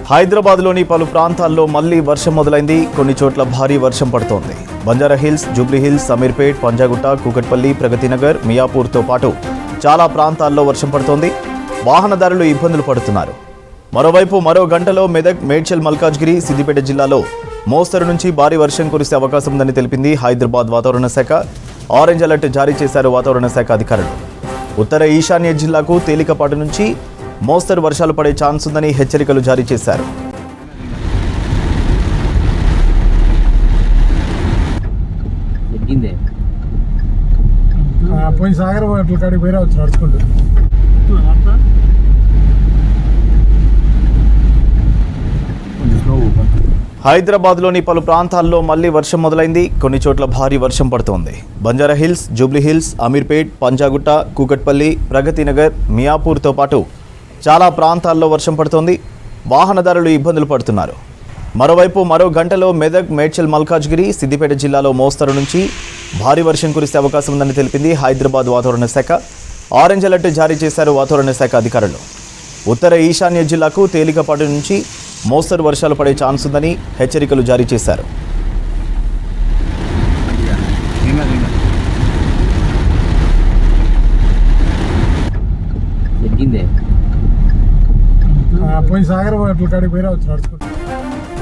హైదరాబాద్లోని పలు ప్రాంతాల్లో మళ్లీ వర్షం మొదలైంది. కొన్ని చోట్ల భారీ వర్షం పడుతోంది. బంజారాహిల్స్, జూబ్లీహిల్స్, అమీర్పేట్, పంజాగుట్ట, కూకట్పల్లి, ప్రగతినగర్, మియాపూర్తో పాటు చాలా ప్రాంతాల్లో వర్షం పడుతోంది. వాహనదారులు ఇబ్బందులు పడుతున్నారు. మరోవైపు మరో గంటలో మెదక్, మేడ్చల్, మల్కాజ్గిరి, సిద్దిపేట జిల్లాలో మోస్తరు నుంచి భారీ వర్షం కురిసే అవకాశం ఉందని తెలిపింది హైదరాబాద్ వాతావరణ శాఖ. ఆరెంజ్ అలర్ట్ జారీ చేశారు వాతావరణ శాఖ అధికారులు. ఉత్తర ఈశాన్య జిల్లాకు తేలికపాటి నుంచి మోస్తరు వర్షాలు పడే ఛాన్స్ ఉందని హెచ్చరికలు జారీ చేశారు. హైదరాబాద్లోని పలు ప్రాంతాల్లో మళ్లీ వర్షం మొదలైంది. కొన్ని చోట్ల భారీ వర్షం పడుతోంది. బంజారాహిల్స్, జూబ్లీహిల్స్, అమీర్పేట్, పంజాగుట్ట, కూకట్పల్లి, ప్రగతినగర్, మియాపూర్తో పాటు చాలా ప్రాంతాల్లో వర్షం పడుతోంది. వాహనదారులు ఇబ్బందులు పడుతున్నారు. మరోవైపు మరో గంటలో మెదక్, మేడ్చల్, మల్కాజ్గిరి, సిద్దిపేట జిల్లాలో మోస్తరు నుంచి భారీ వర్షం కురిసే అవకాశం ఉందని తెలిపింది హైదరాబాద్ వాతావరణ శాఖ. ఆరెంజ్ అలర్ట్ జారీ చేశారు వాతావరణ శాఖ అధికారులు. ఉత్తర ఈశాన్య జిల్లాకు తేలికపాటి నుంచి మోస్తరు వర్షాలు పడే ఛాన్స్ ఉందని హెచ్చరికలు జారీ చేశారు.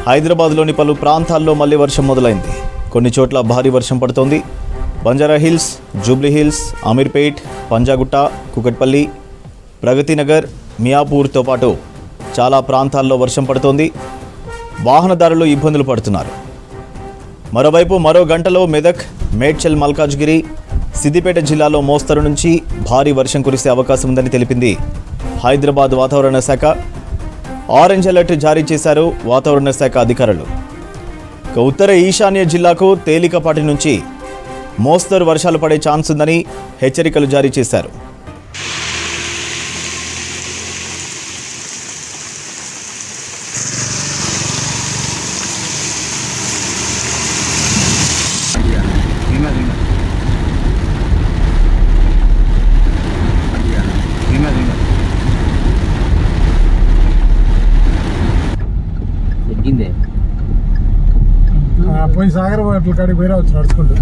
హైదరాబాద్లోని పలు ప్రాంతాల్లో మళ్లీ వర్షం మొదలైంది. కొన్ని చోట్ల భారీ వర్షం పడుతోంది. బంజారాహిల్స్, జూబ్లీహిల్స్, అమీర్పేట్, పంజాగుట్ట, కూకట్పల్లి, ప్రగతినగర్, మియాపూర్తో పాటు చాలా ప్రాంతాల్లో వర్షం పడుతోంది. వాహనదారులు ఇబ్బందులు పడుతున్నారు. మరోవైపు మరో గంటలో మెదక్, మేడ్చల్, మల్కాజ్గిరి, సిద్దిపేట జిల్లాలో మోస్తరు నుంచి భారీ వర్షం కురిసే అవకాశం ఉందని తెలిపింది హైదరాబాద్ వాతావరణ శాఖ. ఆరెంజ్ అలర్ట్ జారీ చేశారు వాతావరణ శాఖ అధికారులు. ఉత్తర ఈశాన్య జిల్లాకు తేలికపాటి నుంచి మోస్తరు వర్షాలు పడే ఛాన్స్ ఉందని హెచ్చరికలు జారీ చేశారు. పోయి సాగర్ అట్ల కాడికి పోయి రావచ్చు నడుచుకుంటూ.